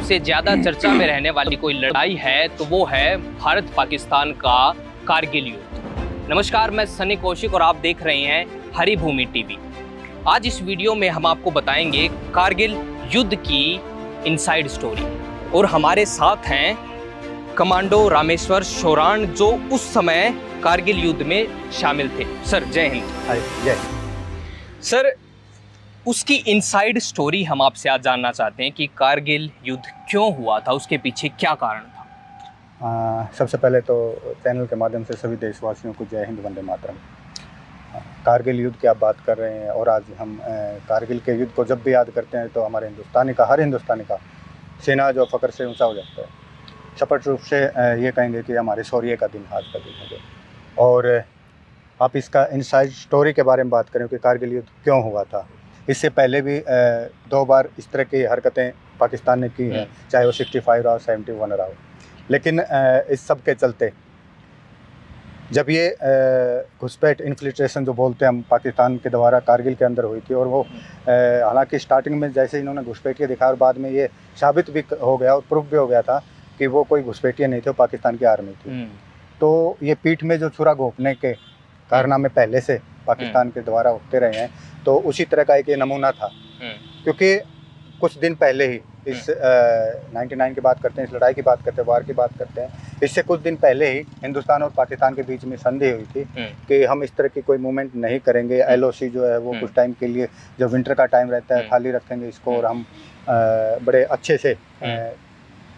सबसे ज़्यादा चर्चा में रहने वाली कोई लड़ाई है तो वो है भारत पाकिस्तान का कारगिल युद्ध। नमस्कार, मैं सनी कौशिक और आप देख रहे हैं हरी भूमि टीवी। आज इस वीडियो में हम आपको बताएंगे कारगिल युद्ध की इनसाइड स्टोरी और हमारे साथ हैं कमांडो रामेश्वर शोराण जो उस समय कारगिल युद्ध में शामिल थे। सर जय हिंद। जय। सर, उसकी इनसाइड स्टोरी हम आपसे आज जानना चाहते हैं कि कारगिल युद्ध क्यों हुआ था, उसके पीछे क्या कारण था। सबसे पहले तो चैनल के माध्यम से सभी देशवासियों को जय हिंद, वंदे मातरम। कारगिल युद्ध की आप बात कर रहे हैं और आज हम कारगिल के युद्ध को जब भी याद करते हैं तो हमारे हर हिंदुस्तानी का सीना जो फ़ख्र से ऊंचा हो जाता है। स्पष्ट रूप से ये कहेंगे कि हमारे शौर्य का दिन आज का दिन है। और आप इसका इनसाइड स्टोरी के बारे में बात करें कि कारगिल युद्ध क्यों हुआ था। इससे पहले भी 2 बार इस तरह की हरकतें पाकिस्तान ने की हैं, चाहे वो 65 रहा हो, 71 रहा हो। लेकिन इस सब के चलते जब ये घुसपैठ इन्फिल्ट्रेशन जो बोलते हैं हम, पाकिस्तान के द्वारा कारगिल के अंदर हुई थी और वो हालांकि स्टार्टिंग में जैसे इन्होंने घुसपैठिए दिखाया और बाद में ये साबित भी हो गया और प्रूफ भी हो गया था कि वो कोई घुसपैठिए नहीं थे, वो पाकिस्तान की आर्मी थी। तो ये पीठ में जो छुरा घोंपने के कारनामे पहले से पाकिस्तान के द्वारा होते रहे हैं, तो उसी तरह का एक ये नमूना था। क्योंकि कुछ दिन पहले ही इस 99 की बात करते हैं, इस लड़ाई की बात करते हैं, वार की बात करते हैं, इससे कुछ दिन पहले ही हिंदुस्तान और पाकिस्तान के बीच में संधि हुई थी कि हम इस तरह की कोई मूवमेंट नहीं करेंगे। LOC जो है वो कुछ टाइम के लिए, जब विंटर का टाइम रहता है, खाली रखेंगे इसको और हम बड़े अच्छे से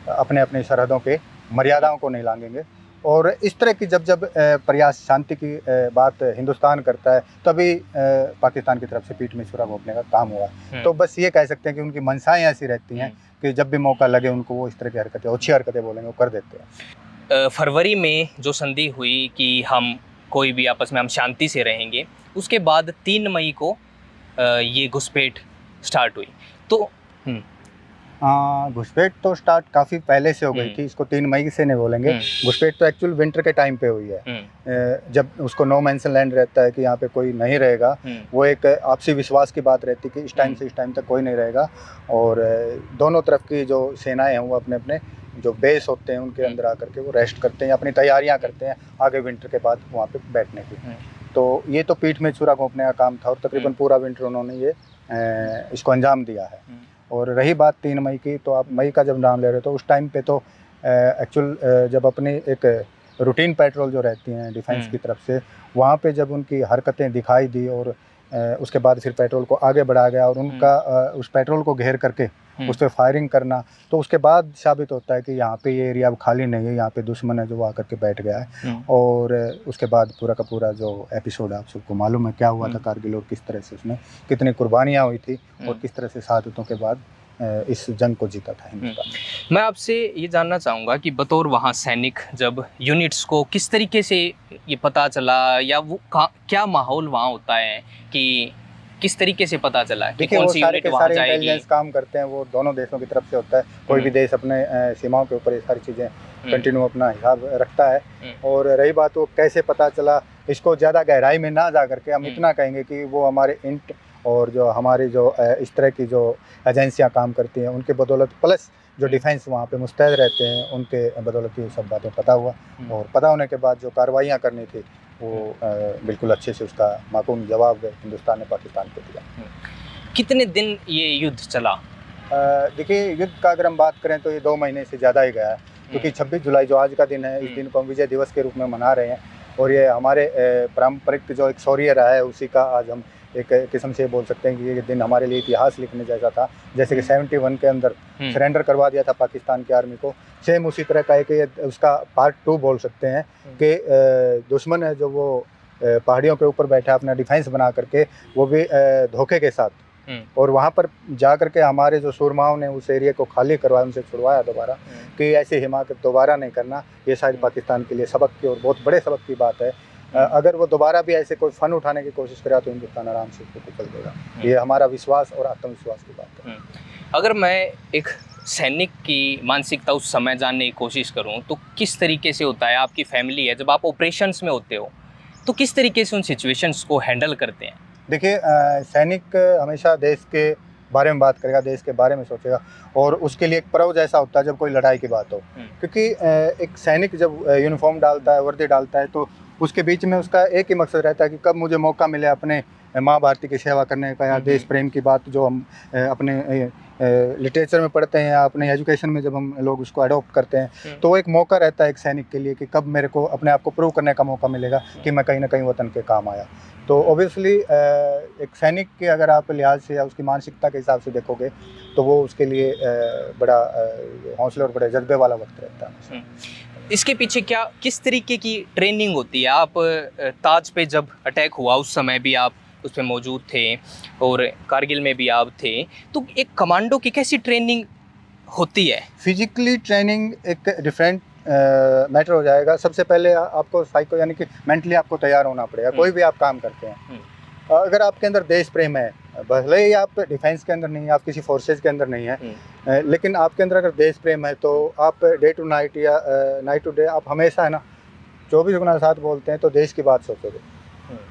अपने अपनी सरहदों के मर्यादाओं को नहीं लांघेंगे। और इस तरह की जब प्रयास शांति की बात हिंदुस्तान करता है तभी पाकिस्तान की तरफ से पीठ में छुरा घोंपने का काम हुआ। तो बस ये कह सकते हैं कि उनकी मंशाएं ऐसी रहती हैं कि जब भी मौका लगे उनको वो इस तरह की हरकतें, अच्छी हरकतें बोलेंगे, वो कर देते हैं। फरवरी में जो संधि हुई कि हम कोई भी आपस में हम शांति से रहेंगे, उसके बाद 3 मई को ये घुसपैठ स्टार्ट हुई। तो घुसपैठ तो स्टार्ट काफ़ी पहले से हो गई थी, इसको 3 मई से नहीं बोलेंगे। घुसपैठ तो एक्चुअल विंटर के टाइम पे हुई है, जब उसको नो मेंशन लैंड रहता है कि यहाँ पे कोई नहीं रहेगा। वो एक आपसी विश्वास की बात रहती है कि इस टाइम से इस टाइम तक कोई नहीं रहेगा और दोनों तरफ की जो सेनाएं हैं वो अपने अपने जो बेस होते हैं उनके अंदर आकर के वो रेस्ट करते हैं, अपनी तैयारियाँ करते हैं आगे विंटर के बाद वहाँ पर बैठने की। तो ये तो पीठ में छुरा घोंपने का काम था और तकरीबन पूरा विंटर उन्होंने ये इसको अंजाम दिया है। और रही बात 3 मई की, तो आप मई का जब नाम ले रहे हो तो उस टाइम पे तो एक्चुअल जब अपनी एक रूटीन पेट्रोल जो रहती हैं डिफेंस की तरफ से, वहाँ पे जब उनकी हरकतें दिखाई दी और उसके बाद फिर पेट्रोल को आगे बढ़ाया गया और उनका उस पेट्रोल को घेर करके उस पर फायरिंग करना, तो उसके बाद साबित होता है कि यहाँ पे ये एरिया अब खाली नहीं है, यहाँ पे दुश्मन है जो आकर के बैठ गया है। और उसके बाद पूरा का पूरा जो एपिसोड आप सबको मालूम है क्या हुआ था कारगिल और किस तरह से उसमें कितनी कुर्बानियाँ हुई थी और किस तरह से शहादतों के बाद इस जंग को जीता था हिंदुस्तान। मैं आपसे ये जानना चाहूँगा कि बतौर वहाँ सैनिक जब यूनिट्स को किस तरीके से ये पता चला या वो क्या माहौल वहाँ होता है कि किस तरीके से पता चला कि कौन सी यूनिट वहाँ जाएगी? इंटेलिजेंस काम करते हैं वो दोनों देशों की तरफ से होता है। कोई भी देश अपने सीमाओं के ऊपर ये सारी चीज़ें कंटिन्यू अपना हिसाब रखता है। और रही बात वो कैसे पता चला, इसको ज़्यादा गहराई में ना जा करके हम इतना कहेंगे कि वो हमारे इंट और जो हमारी जो इस तरह की जो एजेंसियां काम करती हैं उनके बदौलत, प्लस जो डिफेंस वहाँ पे मुस्तैद रहते हैं उनके बदौलत ये सब बातें पता हुआ। और पता होने के बाद जो कार्रवाइयाँ करनी थी वो बिल्कुल अच्छे से उसका माकूम जवाब हिंदुस्तान ने पाकिस्तान को दिया। कितने दिन ये युद्ध चला? देखिए, युद्ध का अगर हम बात करें तो ये 2 महीने से ज़्यादा ही गया है, क्योंकि 26 जुलाई जो आज का दिन है, इस दिन को हम विजय दिवस के रूप में मना रहे हैं और ये हमारे पारंपरिक जो एक शौर्य रहा है उसी का आज हम एक किस्म से बोल सकते हैं कि ये दिन हमारे लिए इतिहास लिखने जैसा था। जैसे कि 71 के अंदर सरेंडर करवा दिया था पाकिस्तान की आर्मी को, सेम उसी तरह का एक उसका पार्ट 2 बोल सकते हैं कि दुश्मन है जो वो पहाड़ियों के ऊपर बैठा अपना डिफेंस बना करके, वो भी धोखे के साथ, और वहाँ पर जा करके हमारे जो सूरमाओं ने उस एरिया को खाली करवाया, उनसे छुड़वाया दोबारा कि ऐसी हिमाकत दोबारा नहीं करना। ये शायद पाकिस्तान के लिए सबक की और बहुत बड़े सबक की बात है। अगर वो दोबारा भी ऐसे कोई फन उठाने की कोशिश करे तो हिंदुस्तान आराम से उसको कुचल देगा। ये हमारा विश्वास और आत्मविश्वास की बात है। अगर मैं एक सैनिक की मानसिकता उस समय जानने की कोशिश करूं तो किस तरीके से होता है? आपकी फैमिली है, जब आप ऑपरेशंस में होते हो तो किस तरीके से उन सिचुएशंस को हैंडल करते हैं? देखिए, सैनिक हमेशा देश के बारे में बात करेगा, देश के बारे में सोचेगा, और उसके लिए एक पर्व जैसा होता है जब कोई लड़ाई की बात हो। क्योंकि एक सैनिक जब यूनिफॉर्म डालता है, वर्दी डालता है, तो उसके बीच में उसका एक ही मकसद रहता है कि कब मुझे मौका मिले अपने माँ भारती की सेवा करने का, या देश प्रेम की बात जो हम अपने लिटरेचर में पढ़ते हैं या अपने एजुकेशन में जब हम लोग उसको अडॉप्ट करते हैं, तो वो एक मौका रहता है एक सैनिक के लिए कि कब मेरे को अपने आप को प्रूव करने का मौका मिलेगा कि मैं कहीं ना कहीं वतन के काम आया। तो ऑब्वियसली एक सैनिक के अगर आप लिहाज से या उसकी मानसिकता के हिसाब से देखोगे तो वो उसके लिए बड़ा हौसले और बड़े जज्बे वाला वक्त रहता है। इसके पीछे क्या किस तरीके की ट्रेनिंग होती है? आप ताज पे जब अटैक हुआ उस समय भी आप उस पर मौजूद थे और कारगिल में भी आप थे, तो एक कमांडो की कैसी ट्रेनिंग होती है? फिजिकली ट्रेनिंग एक डिफरेंट मैटर हो जाएगा। सबसे पहले आपको साइको यानी कि मेंटली आपको तैयार होना पड़ेगा। कोई भी आप काम करते हैं, अगर आपके अंदर देश प्रेम है, भले ही आप डिफेंस के अंदर नहीं है, आप किसी फोर्सेज के अंदर नहीं है, लेकिन आपके अंदर अगर देश प्रेम है तो आप डे टू नाइट या नाइट टू डे आप हमेशा है ना 24x7 बोलते हैं तो देश की बात सोचोगे।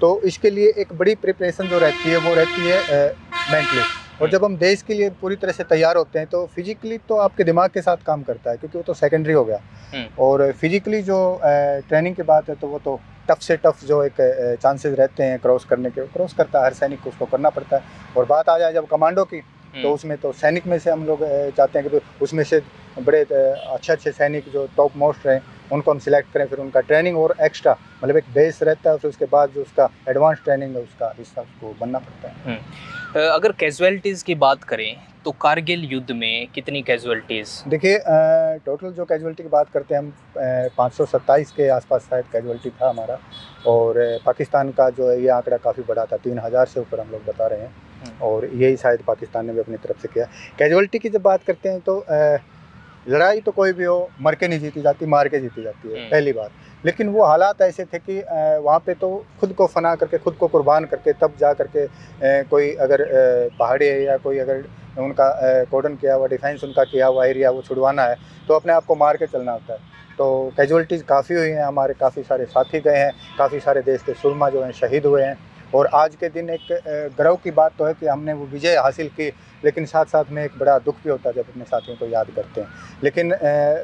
तो इसके लिए एक बड़ी प्रिपरेशन जो रहती है वो रहती है मेंटली। और जब हम देश के लिए पूरी तरह से तैयार होते हैं तो फिजिकली तो आपके दिमाग के साथ काम करता है, क्योंकि वो तो सेकेंडरी हो गया। और फिजिकली जो ट्रेनिंग की बात है तो वो तो टफ से टफ जो एक चांसेस रहते हैं क्रॉस करने के, क्रॉस करता है हर सैनिक को, उसको करना पड़ता है। और बात आ जाए जब कमांडो की, तो उसमें तो सैनिक में से हम लोग चाहते हैं कि उसमें से बड़े अच्छे सैनिक जो टॉप मोस्ट रहे उनको हम सिलेक्ट करें, फिर उनका ट्रेनिंग और एक्स्ट्रा मतलब एक बेस रहता है, फिर उसके बाद जो उसका एडवांस ट्रेनिंग है उसका हिस्सा उसको बनना पड़ता है। अगर कैजुअलिटीज़ की बात करें तो कारगिल युद्ध में कितनी कैजुअलिटीज़? देखिए टोटल जो कैजुअलिटी की बात करते हैं हम 527 के आसपास शायद कैजुअलिटी था हमारा, और पाकिस्तान का जो है ये आंकड़ा काफ़ी बड़ा था, 3000 से ऊपर हम लोग बता रहे हैं, और यही शायद पाकिस्तान ने भी अपनी तरफ से किया। कैजुअलिटी की जब बात करते हैं तो लड़ाई तो कोई भी हो मर के नहीं जीती जाती, मार के जीती जाती है पहली बार। लेकिन वो हालात ऐसे थे कि वहाँ पे तो खुद को फना करके, खुद को कुर्बान करके तब जा करके कोई अगर पहाड़ी है या कोई अगर उनका कॉर्डन किया हुआ डिफेंस उनका किया हुआ एरिया वो छुड़वाना है तो अपने आप को मार के चलना होता है। तो कैजुअलिटीज़ काफ़ी हुई हैं, हमारे काफ़ी सारे साथी गए हैं, काफ़ी सारे देश के सुरमा जो हैं शहीद हुए हैं। और आज के दिन एक गर्व की बात तो है कि हमने वो विजय हासिल की, लेकिन साथ साथ में एक बड़ा दुख भी होता है जब अपने साथियों को याद करते हैं। लेकिन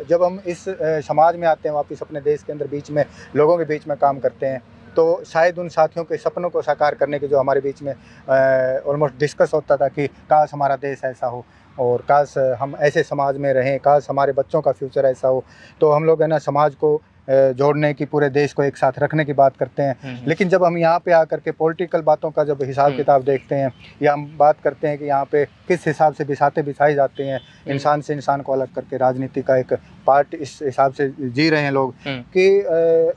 जब हम इस समाज में आते हैं, वापस अपने देश के अंदर बीच में लोगों के बीच में काम करते हैं, तो शायद उन साथियों के सपनों को साकार करने के जो हमारे बीच में ऑलमोस्ट डिस्कस होता था कि काश हमारा देश ऐसा हो और काश हम ऐसे समाज में रहें, काश हमारे बच्चों का फ्यूचर ऐसा हो, तो हम लोग है ना समाज को जोड़ने की, पूरे देश को एक साथ रखने की बात करते हैं। लेकिन जब हम यहाँ पे आकर के पॉलिटिकल बातों का जब हिसाब किताब देखते हैं या हम बात करते हैं कि यहाँ पे किस हिसाब से बिसाते बिछाई जाते हैं, इंसान से इंसान को अलग करके राजनीति का एक पार्ट इस हिसाब से जी रहे हैं लोग कि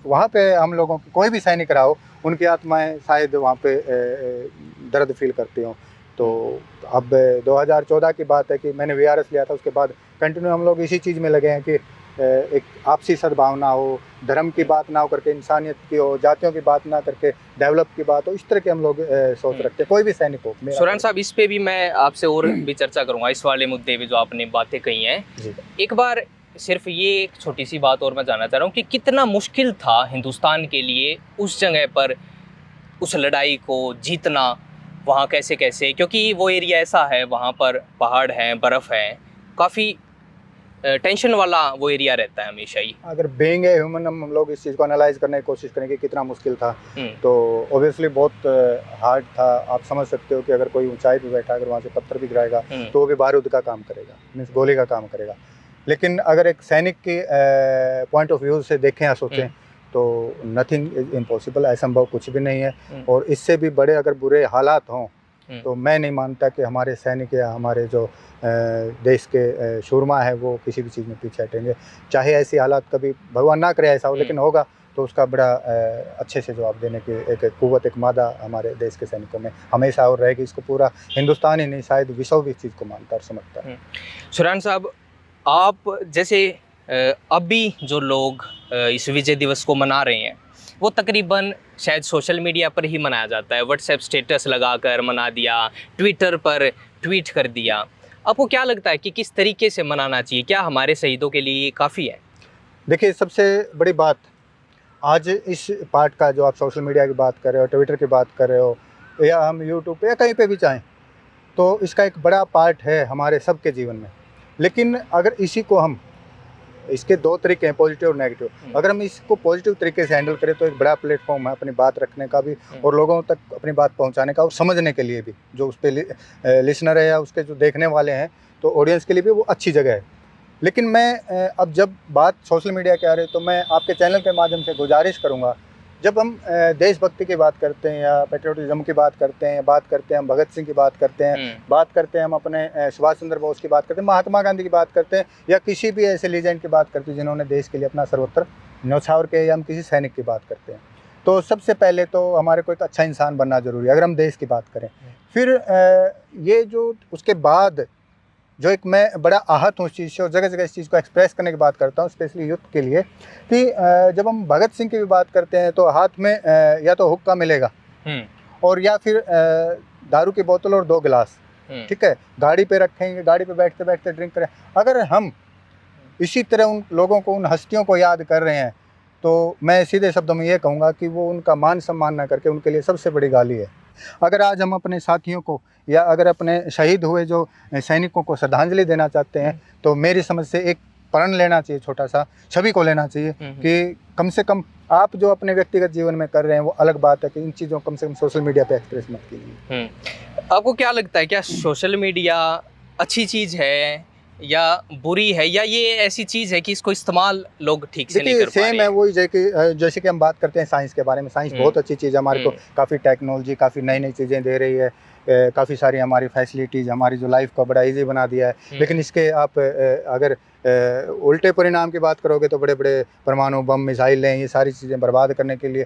वहाँ पे हम लोगों की कोई भी सैनिक रहा हो उनकी आत्माएं शायद वहाँ पे दर्द फील करती हों। तो अब 2014 की बात है कि मैंने VRS लिया था, उसके बाद कंटिन्यू हम लोग इसी चीज़ में लगे हैं कि एक आपसी सद्भावना हो, धर्म की बात ना हो करके इंसानियत की हो, जातियों की बात ना करके डेवलप की बात हो, इस तरह के हम लोग सोच रखते हैं, कोई भी सैनिक हो। सुरैन साहब, इस पे भी मैं आपसे और भी चर्चा करूंगा, इस वाले मुद्दे पे जो आपने बातें कही हैं। एक बार सिर्फ ये एक छोटी सी बात और मैं जानना चाह रहा हूँ कि कितना मुश्किल था हिंदुस्तान के लिए उस जगह पर उस लड़ाई को जीतना, वहाँ कैसे कैसे, क्योंकि वो एरिया ऐसा है, वहाँ पर पहाड़ हैं, बर्फ़ है, काफ़ी टेंशन वाला वो एरिया रहता है हमेशा ही। अगर बीइंग ए ह्यूमन हम लोग इस चीज़ को एनालाइज करने की कोशिश करेंगे कितना मुश्किल था, तो ऑब्वियसली बहुत हार्ड था। आप समझ सकते हो कि अगर कोई ऊंचाई पे बैठा, अगर वहाँ से पत्थर भी गिराएगा तो वो भी बारूद का काम करेगा, मीन्स गोली का काम करेगा। लेकिन अगर एक सैनिक के पॉइंट ऑफ व्यू से देखें या सोचें तो नथिंग इज इम्पॉसिबल, असंभव कुछ भी नहीं है। और इससे भी बड़े अगर बुरे हालात हों तो मैं नहीं मानता कि हमारे सैनिक या हमारे जो देश के शूरमा है वो किसी भी चीज़ में पीछे हटेंगे। चाहे ऐसी हालात कभी भगवान ना करे ऐसा हो, लेकिन होगा तो उसका बड़ा अच्छे से जवाब देने की एक कुव्वत, एक मादा हमारे देश के सैनिकों में हमेशा और रहेगी। इसको पूरा हिंदुस्तान ही नहीं शायद विश्व भी इस चीज़ को मानता और समझता है। सुरैन साहब, आप जैसे अभी जो लोग इस विजय दिवस को मना रहे हैं वो तकरीबन शायद सोशल मीडिया पर ही मनाया जाता है, व्हाट्सएप स्टेटस लगाकर मना दिया, ट्विटर पर ट्वीट कर दिया। आपको क्या लगता है कि किस तरीके से मनाना चाहिए? क्या हमारे शहीदों के लिए ये काफ़ी है? देखिए, सबसे बड़ी बात आज इस पार्ट का जो आप सोशल मीडिया की बात कर रहे हो, ट्विटर की बात कर रहे हो, या हम यूट्यूब पे या कहीं पे भी चाहें, तो इसका एक बड़ा पार्ट है हमारे सबके जीवन में। लेकिन अगर इसी को हम, इसके दो तरीके हैं, पॉजिटिव और नेगेटिव। अगर हम इसको पॉजिटिव तरीके से हैंडल करें तो एक बड़ा प्लेटफॉर्म है अपनी बात रखने का भी और लोगों तक अपनी बात पहुंचाने का और समझने के लिए भी, जो उस पर लिसनर है या उसके जो देखने वाले हैं, तो ऑडियंस के लिए भी वो अच्छी जगह है। लेकिन मैं अब जब बात सोशल मीडिया की आ रही है तो मैं आपके चैनल के माध्यम से गुजारिश करूँगा, जब हम देशभक्ति की बात करते हैं या पेट्रियोटिज्म की बात करते हैं, हम भगत सिंह की बात करते हैं, बात करते हैं हम अपने सुभाष चंद्र बोस की बात करते हैं, महात्मा गांधी की बात करते हैं, या किसी भी ऐसे लीजेंड की बात करते हैं जिन्होंने देश के लिए अपना सर्वोत्तर न्यौछावर किया, या हम किसी सैनिक की बात करते हैं, तो सबसे पहले तो हमारे को एक अच्छा इंसान बनना जरूरी है अगर हम देश की बात करें। फिर ये जो उसके बाद जो एक मैं बड़ा आहत हूँ इस चीज़ से और जगह जगह इस चीज़ को एक्सप्रेस करने की बात करता हूँ, स्पेशली यूथ के लिए, कि जब हम भगत सिंह की भी बात करते हैं तो हाथ में या तो हुक्का मिलेगा और या फिर दारू की बोतल और 2 गिलास, ठीक है, गाड़ी पे रखेंगे, गाड़ी पे बैठते बैठते ड्रिंक करें। अगर हम इसी तरह उन लोगों को, उन हस्तियों को याद कर रहे हैं, तो मैं सीधे शब्दों में ये कहूँगा कि वो उनका मान सम्मान ना करके उनके लिए सबसे बड़ी गाली है। अगर आज हम अपने साथियों को या अगर अपने शहीद हुए जो सैनिकों को श्रद्धांजलि देना चाहते हैं, तो मेरी समझ से एक प्रण लेना चाहिए, छोटा सा सभी को लेना चाहिए कि कम से कम आप जो अपने व्यक्तिगत जीवन में कर रहे हैं वो अलग बात है, कि इन चीज़ों को कम से कम सोशल मीडिया पे एक्सप्रेस मत कीजिए। आपको क्या लगता है, क्या सोशल मीडिया अच्छी चीज़ है या बुरी है, या ये ऐसी चीज़ है कि इसको इस्तेमाल लोग ठीक से नहीं कर पा रहे हैं? सेम है वही, जैसे कि हम बात करते हैं साइंस के बारे में, साइंस बहुत अच्छी चीज़ है, हमारे को काफ़ी टेक्नोलॉजी, काफ़ी नई नई चीज़ें दे रही है, काफ़ी सारी हमारी फैसिलिटीज़, हमारी जो लाइफ को बड़ा इजी बना दिया है। लेकिन इसके आप अगर उल्टे परिणाम की बात करोगे तो बड़े बड़े परमाणु बम, मिसाइल हैं, ये सारी चीज़ें बर्बाद करने के लिए,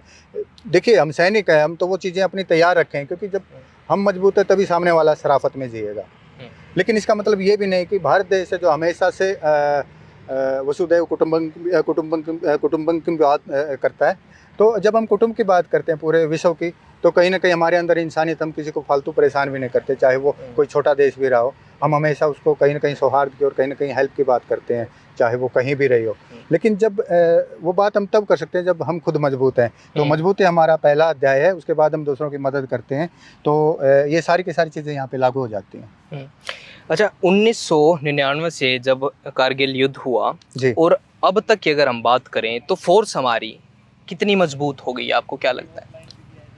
देखिए हम सैनिक हैं, हम तो वो चीज़ें अपनी तैयार रखें, क्योंकि जब हम मजबूत है तभी सामने वाला शराफत में जिएगा। लेकिन इसका मतलब ये भी नहीं कि भारत देश है जो हमेशा से वसुधैव कुटुंबकम की बात करता है, तो जब हम कुटुंब की बात करते हैं पूरे विश्व की, तो कहीं ना कहीं हमारे अंदर इंसानियत, हम किसी को फालतू परेशान भी नहीं करते, चाहे वो कोई छोटा देश भी रहा हो, हम हमेशा उसको कहीं ना कहीं सौहार्द की और कहीं ना कहीं हेल्प की बात करते हैं, चाहे वो कहीं भी रही हो। लेकिन जब वो बात हम तब कर सकते हैं जब हम खुद मजबूत हैं, तो मजबूती हमारा पहला अध्याय है, उसके बाद हम दूसरों की मदद करते हैं, तो ये सारी की सारी चीज़ें यहाँ पे लागू हो जाती हैं। अच्छा, 1999 से जब कारगिल युद्ध हुआ जी, और अब तक की अगर हम बात करें तो फोर्स हमारी कितनी मजबूत हो गई, आपको क्या लगता है?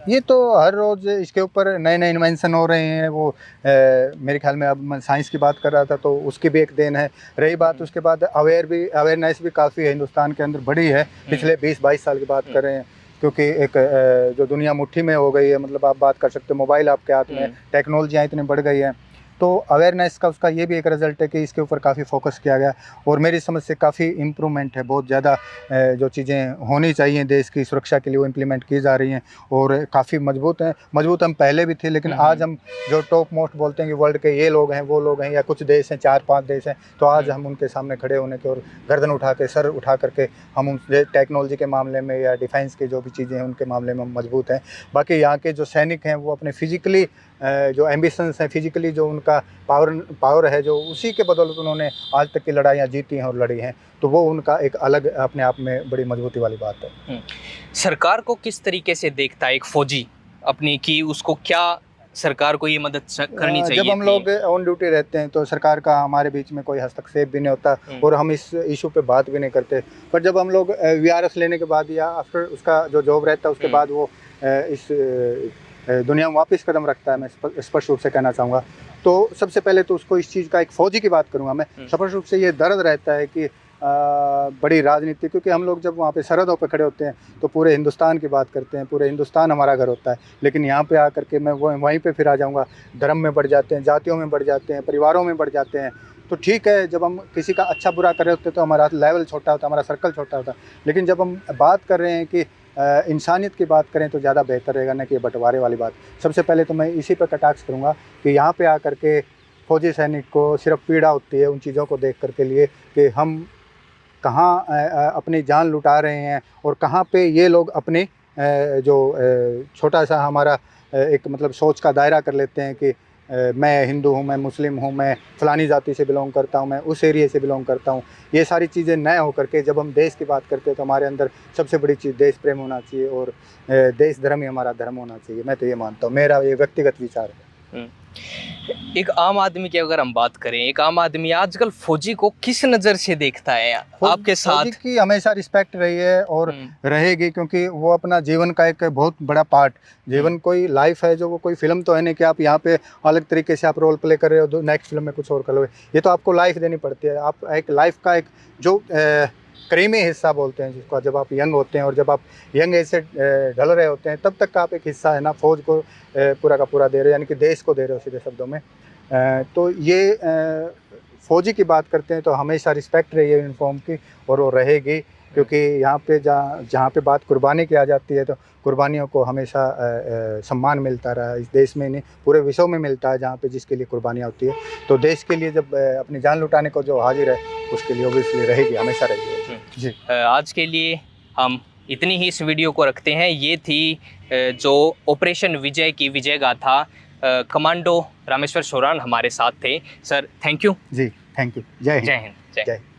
ये तो हर रोज़ इसके ऊपर नए नए इन्वेंशन हो रहे हैं। वो मेरे ख्याल में, अब मैं साइंस की बात कर रहा था तो उसकी भी एक देन है। रही बात उसके बाद अवेयरनेस भी काफ़ी है हिंदुस्तान के अंदर, बढ़ी है पिछले 20-22 साल की बात कर रहे हैं, क्योंकि एक जो दुनिया मुट्ठी में हो गई है, मतलब आप बात कर सकते हो, मोबाइल आपके हाथ में, टेक्नोलॉजियाँ इतनी बढ़ गई हैं, तो अवेयरनेस का उसका ये भी एक रिजल्ट है कि इसके ऊपर काफ़ी फोकस किया गया और मेरी समझ से काफ़ी इम्प्रूवमेंट है। बहुत ज़्यादा जो चीज़ें होनी चाहिए देश की सुरक्षा के लिए वो इम्प्लीमेंट की जा रही हैं और काफ़ी मजबूत हैं। मजबूत हम पहले भी थे, लेकिन आज हम जो टॉप मोस्ट बोलते हैं कि वर्ल्ड के ये लोग हैं, वो लोग हैं, या कुछ देश हैं, 4-5 देश हैं, तो आज हम उनके सामने खड़े होने के और गर्दन उठा के, सर उठा करके हम उन टेक्नोलॉजी के मामले में या डिफेंस की जो भी चीज़ें हैं उनके मामले में हम मजबूत हैं। बाकी यहाँ के जो सैनिक हैं वो अपने फिजिकली जो एम्बिशंस हैं, फिजिकली जो उनका पावर है, जो उसी के बदौलत उन्होंने आज तक की लड़ाइयाँ जीती हैं और लड़ी हैं, तो वो उनका एक अलग अपने आप में बड़ी मजबूती वाली बात है। सरकार को किस तरीके से देखता है एक फौजी अपनी, कि उसको क्या सरकार को ये मदद करनी चाहिए? जब हम लोग ऑन ड्यूटी रहते हैं तो सरकार का हमारे बीच में कोई हस्तक्षेप भी नहीं होता और हम इस इशू पे बात भी नहीं करते। पर जब हम लोग वीआरएस लेने के बाद या आफ्टर उसका जो जॉब रहता है उसके बाद वो इस दुनिया में वापस कदम रखता है, मैं स्पष्ट रूप से कहना चाहूँगा, तो सबसे पहले तो उसको इस चीज़ का, एक फ़ौजी की बात करूँगा मैं, स्पष्ट रूप से ये दर्द रहता है कि बड़ी राजनीति, क्योंकि हम लोग जब वहाँ पे सरहदों पे खड़े होते हैं तो पूरे हिंदुस्तान की बात करते हैं, पूरे हिंदुस्तान हमारा घर होता है, लेकिन यहाँ पे आकर के मैं वहीं पे फिर आ जाऊँगा, धर्म में बढ़ जाते हैं, जातियों में बढ़ जाते हैं, परिवारों में बढ़ जाते हैं। तो ठीक है, जब हम किसी का अच्छा बुरा कर रहे होते हैं तो हमारा लेवल छोटा होता है, हमारा सर्कल छोटा होता है, लेकिन जब हम बात कर रहे हैं कि इंसानियत की बात करें तो ज़्यादा बेहतर रहेगा, ना कि बंटवारे वाली बात। सबसे पहले तो मैं इसी पर कटाक्ष करूँगा कि यहाँ पे आकर के फौजी सैनिक को सिर्फ पीड़ा होती है उन चीज़ों को देख कर के लिए कि हम कहाँ अपनी जान लुटा रहे हैं और कहाँ पे ये लोग अपनी जो छोटा सा हमारा एक मतलब सोच का दायरा कर लेते हैं कि मैं हिंदू हूँ, मैं मुस्लिम हूँ, मैं फ़लानी जाति से बिलोंग करता हूँ, मैं उस एरिया से बिलोंग करता हूँ। ये सारी चीज़ें न हो करके जब हम देश की बात करते हैं तो हमारे अंदर सबसे बड़ी चीज़ देश प्रेम होना चाहिए और देश धर्म ही हमारा धर्म होना चाहिए। मैं तो ये मानता हूँ, मेरा ये व्यक्तिगत विचार है। एक आम आदमी की अगर हम बात करें, एक आम आदमी आजकल फौजी को किस नज़र से देखता है आपके साथ? फौजी की हमेशा रिस्पेक्ट रही है और रहेगी, क्योंकि वो अपना जीवन का एक बहुत बड़ा पार्ट, जीवन कोई लाइफ है जो, वो कोई फिल्म तो है नहीं कि आप यहाँ पे अलग तरीके से आप रोल प्ले कर रहे हो, तो नेक्स्ट फिल्म में कुछ और कर लो। ये तो आपको लाइफ देनी पड़ती है। आप एक लाइफ का एक जो क्रीमी हिस्सा बोलते हैं जिसको, जब आप यंग होते हैं और जब आप यंग एज से ढल रहे होते हैं, तब तक का आप एक हिस्सा है ना फौज को पूरा का पूरा दे रहे हो, यानी कि देश को दे रहे हो सीधे शब्दों में। तो ये फौजी की बात करते हैं तो हमेशा रिस्पेक्ट रही है यूनिफॉर्म की, और वो रहेगी, क्योंकि यहाँ पे जहाँ पे बात कुर्बानी की आ जाती है तो कुर्बानियों को हमेशा सम्मान मिलता रहा है इस देश में, नहीं पूरे विश्व में मिलता है जहाँ पे जिसके लिए कुर्बानियाँ होती है। तो देश के लिए जब अपनी जान लुटाने को जो हाजिर है, उसके लिए ओबियसली रहेगी, हमेशा रहेगी। जी, आज के लिए हम इतनी ही इस वीडियो को रखते हैं। ये थी जो ऑपरेशन विजय की विजय गाथा। कमांडो रामेश्वर शोरान हमारे साथ थे। Sir thank you. जी थैंक यू। जय हिंद। जय हिंद। जय